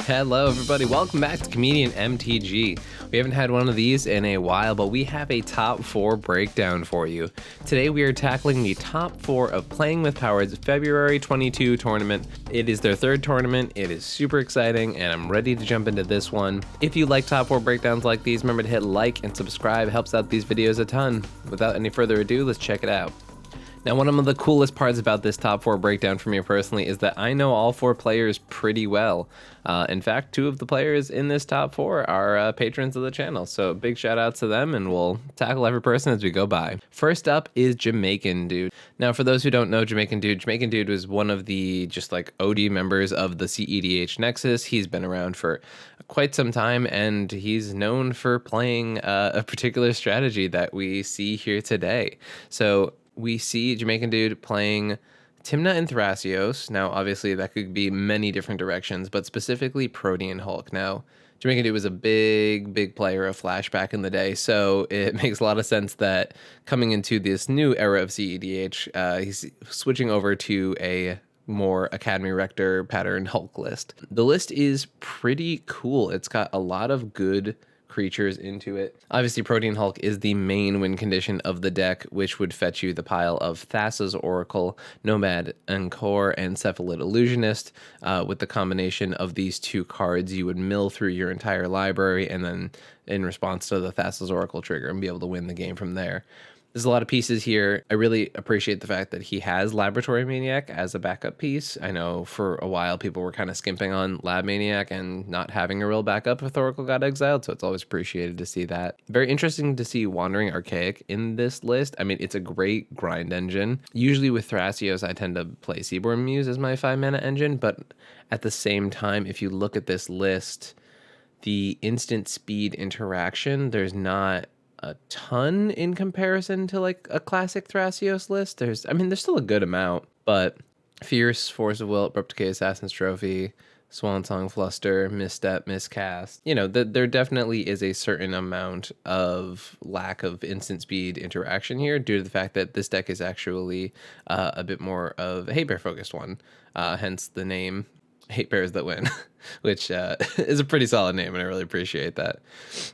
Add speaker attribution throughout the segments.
Speaker 1: Hello everybody, welcome back to Comedian MTG. We haven't had one of these in a while, but we have a top 4 breakdown for you. Today we are tackling the top 4 of Playing with Power's February 22 tournament. It is their 3rd tournament, it is super exciting, and I'm ready to jump into this one. If you like top 4 breakdowns like these, remember to hit like and subscribe, helps out these videos a ton. Without any further ado, let's check it out. Now, one of the coolest parts about this top 4 breakdown for me personally is that I know all 4 players pretty well. In fact, 2 of the players in this top 4 are patrons of the channel, so big shout out to them, and we'll tackle every person as we go by. First up is Jamaicadude. Now, for those who don't know Jamaicadude was one of the just like OG members of the cEDH Nexus. He's been around for quite some time, and he's known for playing a particular strategy that we see here today. So we see Jamaicadude playing Tymna and Thras. Now, obviously, that could be many different directions, but specifically Protean Hulk. Now, Jamaicadude was a big player of Flash back in the day, so it makes a lot of sense that coming into this new era of cEDH, he's switching over to a more Academy Rector pattern Hulk list. The list is pretty cool. It's got a lot of good creatures into it. Obviously, Protean Hulk is the main win condition of the deck, which would fetch you the pile of Thassa's Oracle, Nomad Encore, and Cephalid Illusionist. With the combination of these 2 cards, you would mill through your entire library and then in response to the Thassa's Oracle trigger and be able to win the game from there. There's a lot of pieces here. I really appreciate the fact that he has Laboratory Maniac as a backup piece. I know for a while people were kind of skimping on Lab Maniac and not having a real backup if Oracle got exiled, so it's always appreciated to see that. Very interesting to see Wandering Archaic in this list. I mean, it's a great grind engine. Usually with Thrasios, I tend to play Seaborn Muse as my 5-mana engine, but at the same time, if you look at this list, the instant speed interaction, there's not a ton in comparison to like a classic Thrasios list. There's still a good amount, but Fierce, Force of Will, Abrupt Decay, Assassin's Trophy, Swansong, Fluster, Misstep, Miscast. You know, there definitely is a certain amount of lack of instant speed interaction here due to the fact that this deck is actually a bit more of a hate bear focused one, hence the name Hate Bears That Win, which is a pretty solid name, and I really appreciate that.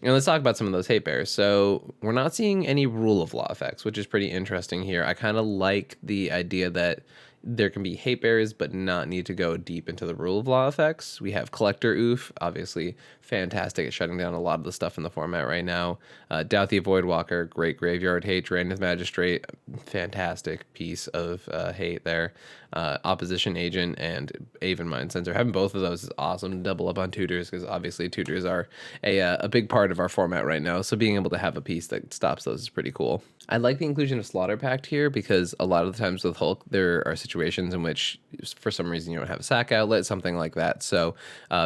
Speaker 1: And let's talk about some of those hate bears. So we're not seeing any rule of law effects, which is pretty interesting here. I kind of like the idea that there can be hate bears, but not need to go deep into the rule of law effects. We have Collector Oof, obviously fantastic at shutting down a lot of the stuff in the format right now. Douthie Voidwalker, great graveyard hate. Draenith Magistrate, fantastic piece of hate there. Opposition Agent and Aven Mind Sensor. Having both of those is awesome to double up on tutors, because obviously tutors are a big part of our format right now. So being able to have a piece that stops those is pretty cool. I like the inclusion of Slaughter Pact here, because a lot of the times with Hulk, there are situations in which for some reason you don't have a sack outlet, something like that. So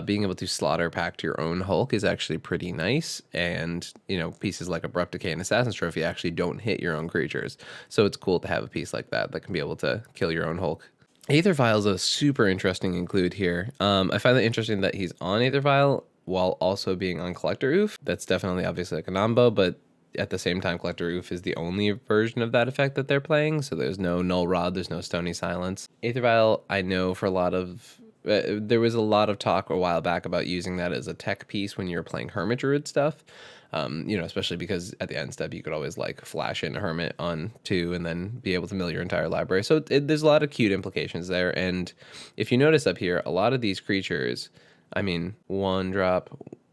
Speaker 1: being able to Slaughter Pact your own Hulk is actually pretty nice. And, you know, pieces like Abrupt Decay and Assassin's Trophy actually don't hit your own creatures. So it's cool to have a piece like that that can be able to kill your own Hulk. Aether Vial is a super interesting include here. I find it interesting that he's on Aether Vial while also being on Collector Oof. That's definitely obviously like a combo, but at the same time, Collector Oof is the only version of that effect that they're playing, so there's no Null Rod, there's no Stony Silence. Aether Vial, I know for a lot of... there was a lot of talk a while back about using that as a tech piece when you're playing Hermit Druid stuff. You know, especially because at the end step, you could always like flash in a Hermit on 2 and then be able to mill your entire library. So there's a lot of cute implications there. And if you notice up here, a lot of these creatures, I mean, 1 drop,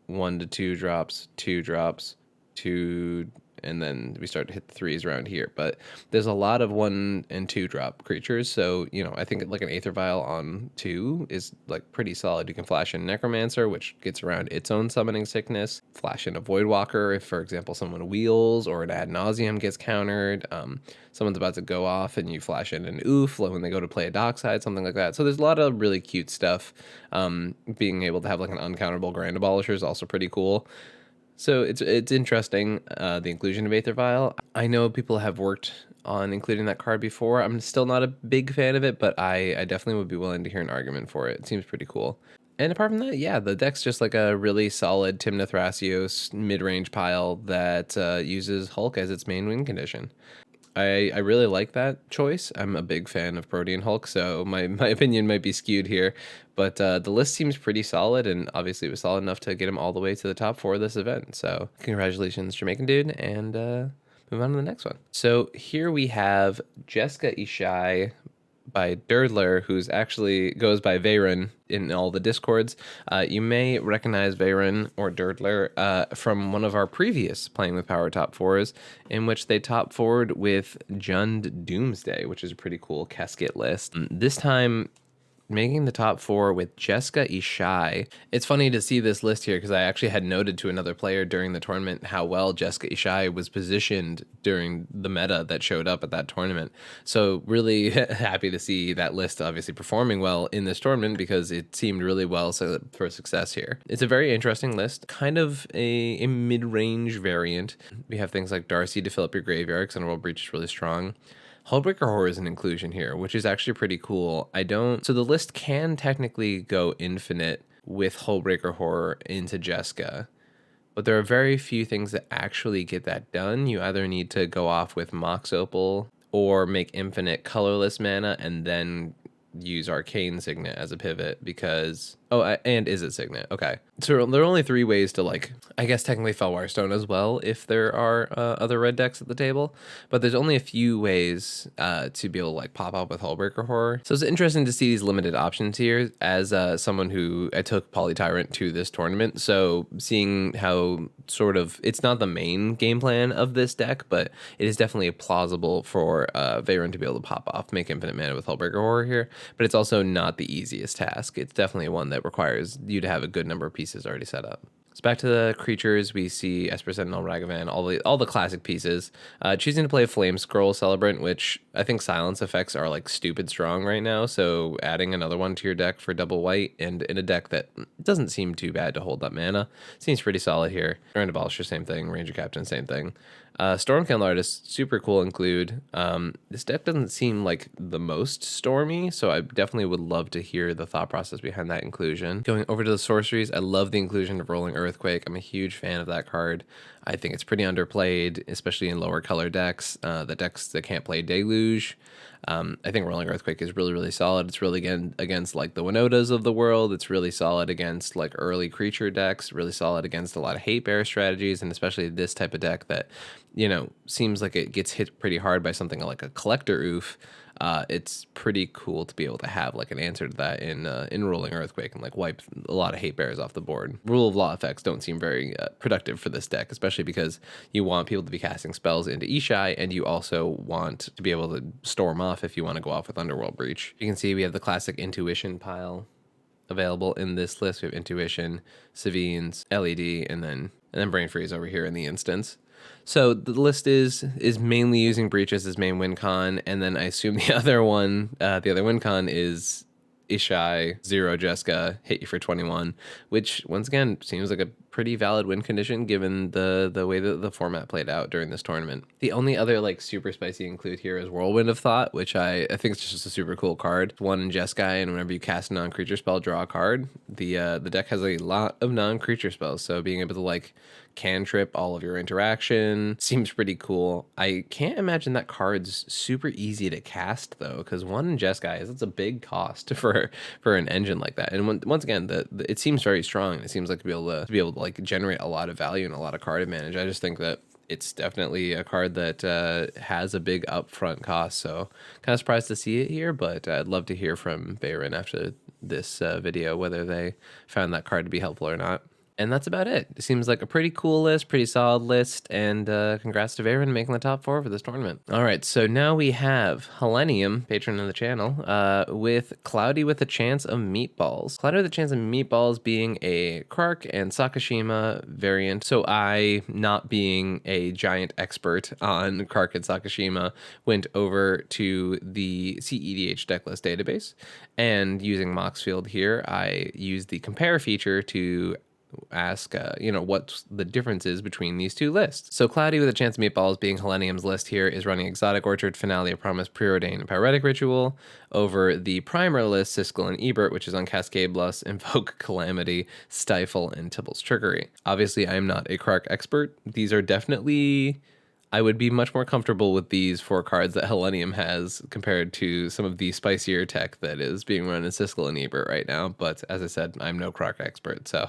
Speaker 1: 1 to 2 drops, 2 drops, 2, and then we start to hit the 3s around here. But there's a lot of 1 and 2 drop creatures. So, you know, I think like an Aether Vial on 2 is like pretty solid. You can flash in Necromancer, which gets around its own summoning sickness. Flash in a Voidwalker if, for example, someone wheels or an Ad Nauseam gets countered. Someone's about to go off and you flash in an Oof when they go to play a Dockside, something like that. So there's a lot of really cute stuff. Being able to have like an uncountable Grand Abolisher is also pretty cool. So it's interesting, the inclusion of Aether Vial. I know people have worked on including that card before. I'm still not a big fan of it, but I definitely would be willing to hear an argument for it. It seems pretty cool. And apart from that, yeah, the deck's just like a really solid Tymna Thrasios mid-range pile that uses Hulk as its main win condition. I really like that choice. I'm a big fan of Protean Hulk, so my opinion might be skewed here. But the list seems pretty solid, and obviously it was solid enough to get him all the way to the top 4 of this event. So congratulations, Jamaicadude, and move on to the next one. So here we have Jeska Ishai by Durdler, who's actually goes by Veyron in all the discords. You may recognize Veyron or Durdler from one of our previous Playing with Power top 4s, in which they top forward with Jund Doomsday, which is a pretty cool casket list. This time, making the top 4 with Jeska Ishai. It's funny to see this list here because I actually had noted to another player during the tournament how well Jeska Ishai was positioned during the meta that showed up at that tournament. So really happy to see that list obviously performing well in this tournament because it seemed really well set for success here. It's a very interesting list, kind of a mid-range variant. We have things like Darcy to fill up your graveyard because Underworld Breach is really strong. Hullbreaker Horror is an inclusion here, which is actually pretty cool. So the list can technically go infinite with Hullbreaker Horror into Jeska, but there are very few things that actually get that done. You either need to go off with Mox Opal or make infinite colorless mana and then use Arcane Signet as a pivot because... and is it Signet? Okay. So there are only 3 ways to, like, I guess technically Fellwire Stone as well if there are other red decks at the table, but there's only a few ways to be able to, like, pop up with Hullbreaker Horror. So it's interesting to see these limited options here as someone who I took Polytyrant to this tournament. So seeing how sort of, it's not the main game plan of this deck, but it is definitely plausible for Veyron to be able to pop off, make infinite mana with Hullbreaker Horror here, but it's also not the easiest task. It's definitely one that requires you to have a good number of pieces already set up. So back to the creatures, we see Esper Sentinel, Ragavan, all the classic pieces. Choosing to play Flame Scroll Celebrant, which I think silence effects are like stupid strong right now, so adding another one to your deck for double white, and in a deck that doesn't seem too bad to hold up mana, seems pretty solid here. Grand Abolisher, same thing. Ranger Captain, same thing. Stormcandle Artist, super cool include. This deck doesn't seem like the most stormy, so I definitely would love to hear the thought process behind that inclusion. Going over to the sorceries, I love the inclusion of Rolling Earthquake. I'm a huge fan of that card. I think it's pretty underplayed, especially in lower color decks, the decks that can't play Deluge. I think Rolling Earthquake is really, really solid. It's really against like the Winotas of the world. It's really solid against like early creature decks, really solid against a lot of hate bear strategies, and especially this type of deck that, you know, seems like it gets hit pretty hard by something like a Collector Oof. It's pretty cool to be able to have like an answer to that in Rolling Earthquake and like wipe a lot of hate bears off the board. Rule of Law effects don't seem very productive for this deck, especially because you want people to be casting spells into Ishai, and you also want to be able to storm off if you want to go off with Underworld Breach. You can see we have the classic Intuition pile available in this list. We have Intuition, Savines, LED, and then Brain Freeze over here in the instance. So the list is mainly using Breach as his main win con, and then I assume the other win con is Ishai, 0 Jeska, hit you for 21, which once again seems like a pretty valid win condition given the way that the format played out during this tournament. The only other like super spicy include here is Whirlwind of Thought, which I think it's just a super cool card. 1 in Jeskai, and whenever you cast a non-creature spell, draw a card. The deck has a lot of non-creature spells, so being able to like cantrip all of your interaction seems pretty cool. I can't imagine that card's super easy to cast though, because 1 in Jeskai it's a big cost for an engine like that. And once again, it seems very strong. It seems like to be able to like generate a lot of value and a lot of card advantage. I just think that it's definitely a card that has a big upfront cost, so kind of surprised to see it here, but I'd love to hear from Veyron after this video whether they found that card to be helpful or not. And that's about it. It seems like a pretty cool list, pretty solid list, and congrats to Veyron making the top 4 for this tournament. All right, so now we have Hellenium, patron of the channel, with Cloudy with a Chance of Meatballs. Cloudy with a Chance of Meatballs being a Krark and Sakashima variant. So I, not being a giant expert on Krark and Sakashima, went over to the cEDH decklist database, and using Moxfield here, I used the compare feature to ask, what the difference is between these two lists. So Cloudy with a Chance of Meatballs, being Hellenium's list here, is running Exotic Orchard, Finale of Promise, Preordain, and Pyretic Ritual over the Primer list, Siskel and Ebert, which is on Cascade Blast, Invoke Calamity, Stifle, and Tibble's Trickery. Obviously, I am not a Krark expert. These are definitely I would be much more comfortable with these 4 cards that Hellenium has compared to some of the spicier tech that is being run in Siskel and Ebert right now. But as I said, I'm no Krark expert, so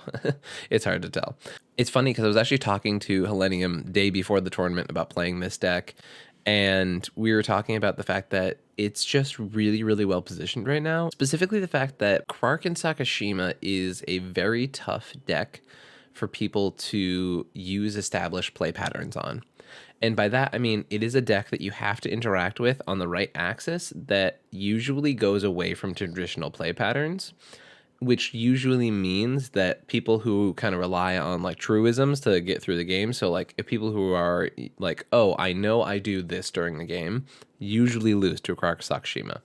Speaker 1: it's hard to tell. It's funny because I was actually talking to Hellenium day before the tournament about playing this deck, and we were talking about the fact that it's just really, really well positioned right now. Specifically the fact that Krark and Sakashima is a very tough deck for people to use established play patterns on. And by that, I mean, it is a deck that you have to interact with on the right axis that usually goes away from traditional play patterns, which usually means that people who kind of rely on like truisms to get through the game. So like if people who are like, oh, I know I do this during the game, usually lose to Krark Sakashima.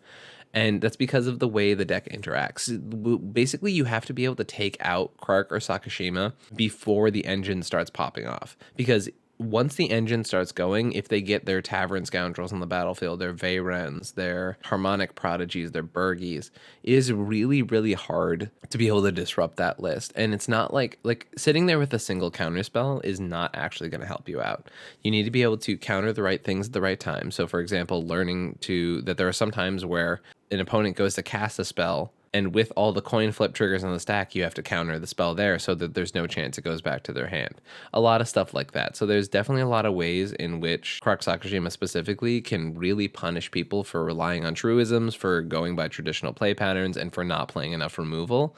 Speaker 1: And that's because of the way the deck interacts. Basically, you have to be able to take out Krark or Sakashima before the engine starts popping off. Because once the engine starts going, if they get their Tavern Scoundrels on the battlefield, their Vayrens, their Harmonic Prodigies, their Burgies, it is really, really hard to be able to disrupt that list. And it's not like sitting there with a single counterspell is not actually going to help you out. You need to be able to counter the right things at the right time. So for example, learning that there are some times where an opponent goes to cast a spell, and with all the coin flip triggers on the stack, you have to counter the spell there so that there's no chance it goes back to their hand. A lot of stuff like that. So there's definitely a lot of ways in which Krark Sakashima specifically can really punish people for relying on truisms, for going by traditional play patterns, and for not playing enough removal.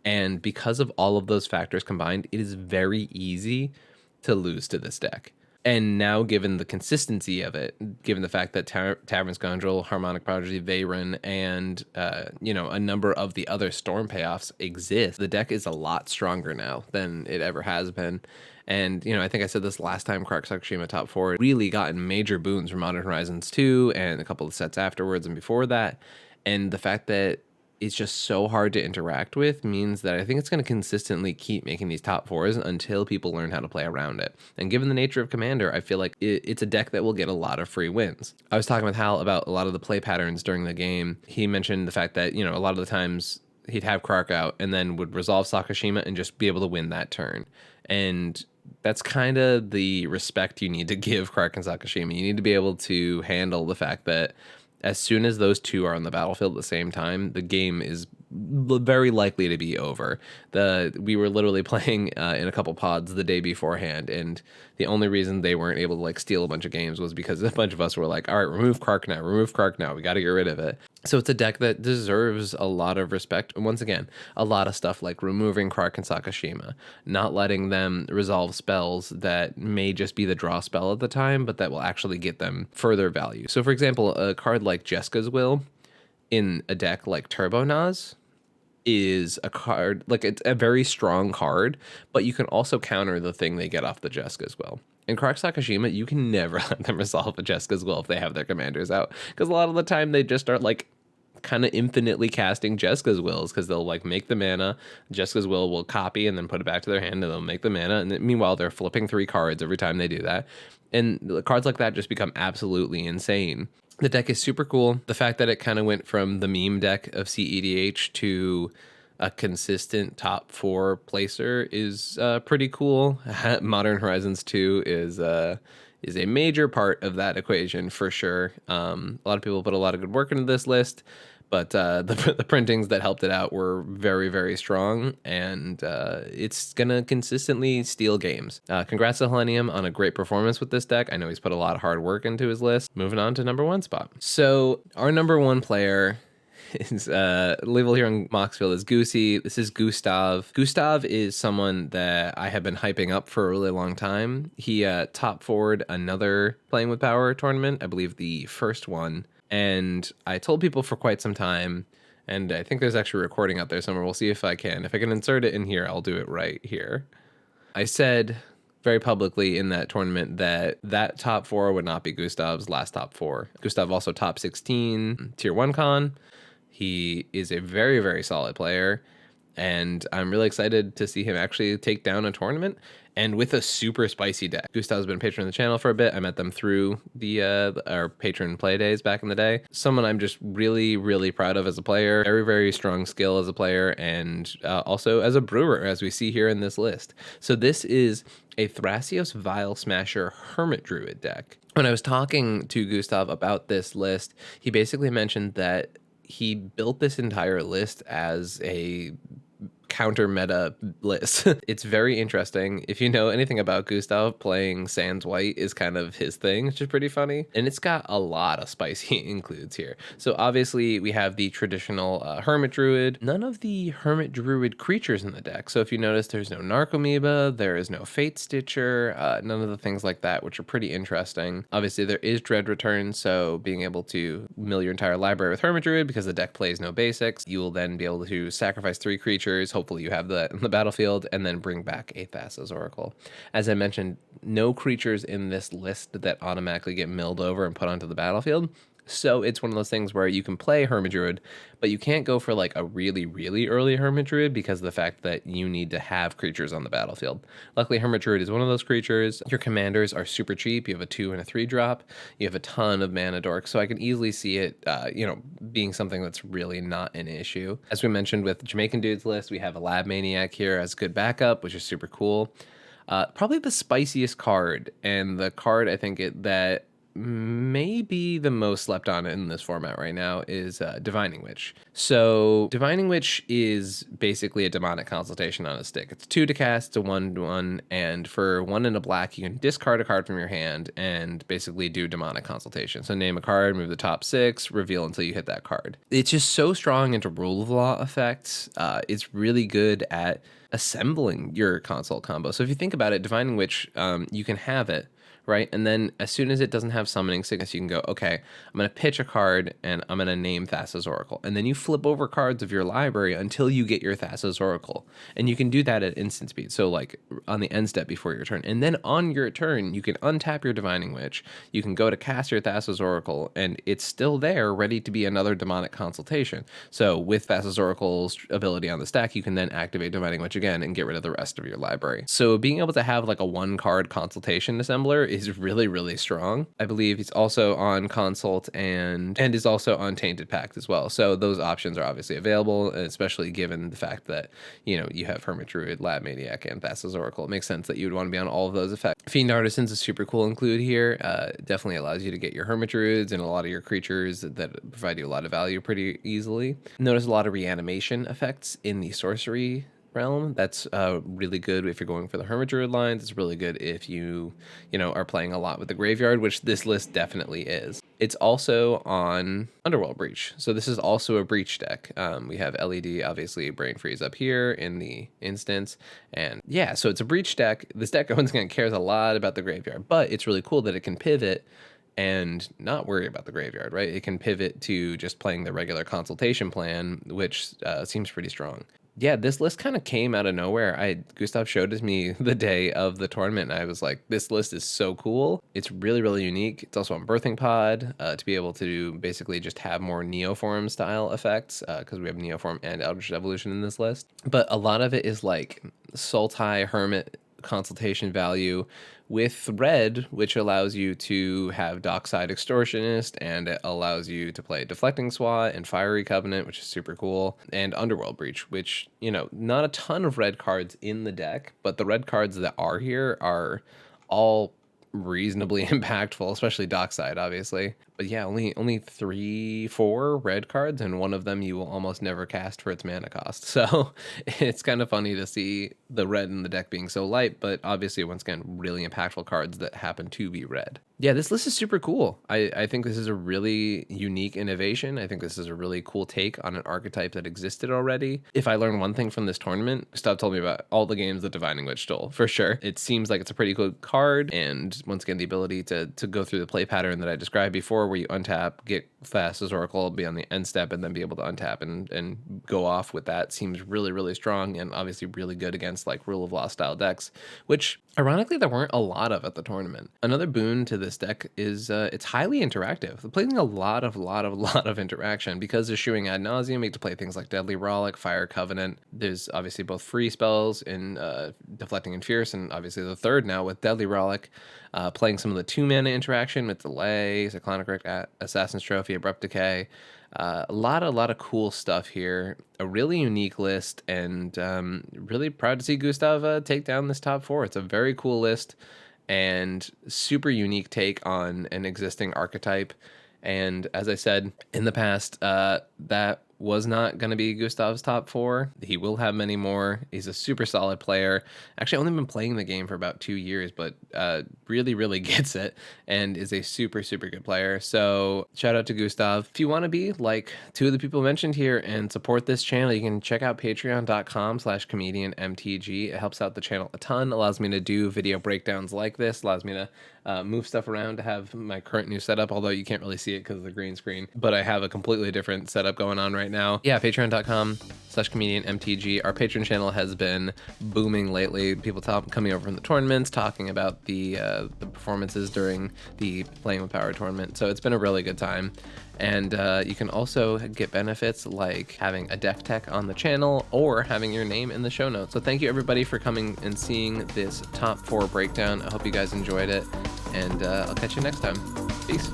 Speaker 1: And because of all of those factors combined, it is very easy to lose to this deck. And now, given the consistency of it, given the fact that Tavern Scoundrel, Harmonic Prodigy, Vayren, and a number of the other Storm payoffs exist, the deck is a lot stronger now than it ever has been. And I think I said this last time Krark Sakashima top 4 really gotten major boons from Modern Horizons 2 and a couple of sets afterwards and before that. And the fact that it's just so hard to interact with means that I think it's going to consistently keep making these top 4s until people learn how to play around it. And given the nature of Commander, I feel like it's a deck that will get a lot of free wins. I was talking with Hal about a lot of the play patterns during the game. He mentioned the fact that, a lot of the times he'd have Krark out and then would resolve Sakashima and just be able to win that turn. And that's kind of the respect you need to give Krark and Sakashima. You need to be able to handle the fact that as soon as those two are on the battlefield at the same time, the game is very likely to be over. We were literally playing in a couple pods the day beforehand, and the only reason they weren't able to steal a bunch of games was because a bunch of us were like, all right, remove Krark now, we got to get rid of it. So it's a deck that deserves a lot of respect. And once again, a lot of stuff like removing Krark and Sakashima, not letting them resolve spells that may just be the draw spell at the time, but that will actually get them further value. So for example, a card like Jeska's Will in a deck like Turbo Naz is a card, it's a very strong card, but you can also counter the thing they get off the Jeska's Will. In Krark Sakashima, you can never let them resolve a Jeska's Will if they have their commanders out, because a lot of the time they just start kind of infinitely casting Jeska's Wills, because they'll make the mana, Jeska's Will copy and then put it back to their hand, and they'll make the mana, and meanwhile they're flipping 3 cards every time they do that, and cards like that just become absolutely insane. The deck is super cool. The fact that it kind of went from the meme deck of cEDH to a consistent top 4 placer is pretty cool. Modern Horizons 2 is a major part of that equation for sure. A lot of people put a lot of good work into this list, but the printings that helped it out were very, very strong, and it's going to consistently steal games. Congrats to Hellenium on a great performance with this deck. I know he's put a lot of hard work into his list. Moving on to number 1 spot. So our number 1 player is label here on Moxfield is Goosey. This is Gustav. Gustav is someone that I have been hyping up for a really long time. He top forward another Playing with Power tournament, I believe the first one. And I told people for quite some time, and I think there's actually a recording out there somewhere. We'll see if I can. If I can insert it in here, I'll do it right here. I said very publicly in that tournament that top 4 would not be Gustav's last top 4. Gustav also top 16 tier 1 con. He is a very, very solid player. and I'm really excited to see him actually take down a tournament, and with a super spicy deck. Gustav's been a patron of the channel for a bit. I met them through our patron play days back in the day. Someone I'm just really, really proud of as a player. Very, very strong skill as a player, and also as a brewer, as we see here in this list. So this is a Thrasios Vial Smasher Hermit Druid deck. When I was talking to Gustav about this list, he basically mentioned that he built this entire list as a counter meta list. It's very interesting. If you know anything about Gustav, playing Sans White is kind of his thing, which is pretty funny. And it's got a lot of spicy includes here. So obviously we have the traditional Hermit Druid, none of the Hermit Druid creatures in the deck. So if you notice, there's no Narcomoeba, there is no Fate Stitcher, none of the things like that, which are pretty interesting. Obviously there is Dread Return, so being able to mill your entire library with Hermit Druid because the deck plays no basics, you will then be able to sacrifice 3 creatures. Hopefully you have that in the battlefield, and then bring back a Thras Oracle. As I mentioned, no creatures in this list that automatically get milled over and put onto the battlefield. So it's one of those things where you can play Hermit Druid, but you can't go for like a really, really early Hermit Druid because of the fact that you need to have creatures on the battlefield. Luckily, Hermit Druid is one of those creatures. Your commanders are super cheap. You have a 2 and a 3 drop. You have a ton of mana dork, so I can easily see it, being something that's really not an issue. As we mentioned with Jamaicadude's list, we have a Lab Maniac here as good backup, which is super cool. Probably the spiciest card, and the card I think that maybe the most slept on in this format right now is Divining Witch. So Divining Witch is basically a demonic consultation on a stick. It's 2 to cast, it's a 1/1, and for 1 and a black, you can discard a card from your hand and basically do demonic consultation. So name a card, move the top 6, reveal until you hit that card. It's just so strong into rule of law effects. It's really good at assembling your consult combo. So if you think about it, Divining Witch, you can have it, right? And then as soon as it doesn't have summoning sickness, you can go, okay, I'm going to pitch a card and I'm going to name Thras Oracle. And then you flip over cards of your library until you get your Thras Oracle. And you can do that at instant speed. So like on the end step before your turn. And then on your turn, you can untap your Divining Witch. You can go to cast your Thras Oracle, and it's still there ready to be another demonic consultation. So with Thras Oracle's ability on the stack, you can then activate Divining Witch again and get rid of the rest of your library. So being able to have like a 1-card consultation assembler is really, really strong. I believe he's also on Consult and is also on Tainted Pact as well. So those options are obviously available, especially given the fact that, you have Hermit Druid, Lab Maniac, and Thras Oracle. It makes sense that you would want to be on all of those effects. Fiend Artisan's a super cool include here. Definitely allows you to get your Hermit Druids and a lot of your creatures that provide you a lot of value pretty easily. Notice a lot of reanimation effects in the sorcery realm. That's really good if you're going for the Hermit Druid lines. It's really good if you are playing a lot with the graveyard, which this list definitely is. It's also on Underworld Breach. So this is also a Breach deck. We have LED, obviously Brain Freeze up here in the instance. And yeah, so it's a Breach deck. This deck once again cares a lot about the graveyard, but it's really cool that it can pivot and not worry about the graveyard, right? It can pivot to just playing the regular consultation plan, which seems pretty strong. Yeah, this list kind of came out of nowhere. Gustav showed it to me the day of the tournament, and I was like, this list is so cool. It's really, really unique. It's also on Birthing Pod to be able to basically just have more Neoform style effects because we have Neoform and Eldritch Evolution in this list. But a lot of it is like Sultai Hermit consultation value with red, which allows you to have Dockside Extortionist, and it allows you to play Deflecting SWAT and Fiery Covenant, which is super cool, and Underworld Breach, which, not a ton of red cards in the deck, but the red cards that are here are all reasonably impactful, especially Dockside, obviously. But yeah, only 3-4 red cards, and one of them you will almost never cast for its mana cost. So it's kind of funny to see the red in the deck being so light, but obviously, once again, really impactful cards that happen to be red. Yeah, this list is super cool. I think this is a really unique innovation. I think this is a really cool take on an archetype that existed already. If I learned one thing from this tournament, Gustav told me about all the games that Divining Witch stole, for sure. It seems like it's a pretty good card, and once again, the ability to go through the play pattern that I described before, where you untap, get Thras Oracle, be on the end step, and then be able to untap and go off with that seems really, really strong, and obviously really good against like Rule of Law style decks, which ironically there weren't a lot of at the tournament. Another boon to this this deck is it's highly interactive. They're playing a lot of interaction because they're shooing ad nauseum. You get to play things like Deadly Rollick, Fire Covenant. There's obviously both free spells in Deflecting and Fierce, and obviously the third now with Deadly Rollick. Playing some of the 2-mana interaction with Delay, Cyclonic Rift, Assassin's Trophy, Abrupt Decay. A lot of cool stuff here. A really unique list, and really proud to see Gustav take down this top 4. It's a very cool list and super unique take on an existing archetype. And as I said in the past, that was not going to be Gustav's top 4. He will have many more. He's a super solid player. Actually, only been playing the game for about 2 years, but really gets it and is a super good player. So shout out to Gustav. If you want to be like 2 of the people mentioned here and support this channel, you can check out patreon.com/comedianmtg. It helps out the channel a ton, allows me to do video breakdowns like this, allows me to move stuff around to have my current new setup, although you can't really see it because of the green screen, but I have a completely different setup going on right now. Yeah, patreon.com/comedianmtg. Our Patreon channel has been booming lately. People coming over from the tournaments, talking about the performances during the Playing with Power tournament. So it's been a really good time. And you can also get benefits like having a deck tech on the channel or having your name in the show notes. So thank you everybody for coming and seeing this top 4 breakdown. I hope you guys enjoyed it, and I'll catch you next time. Peace.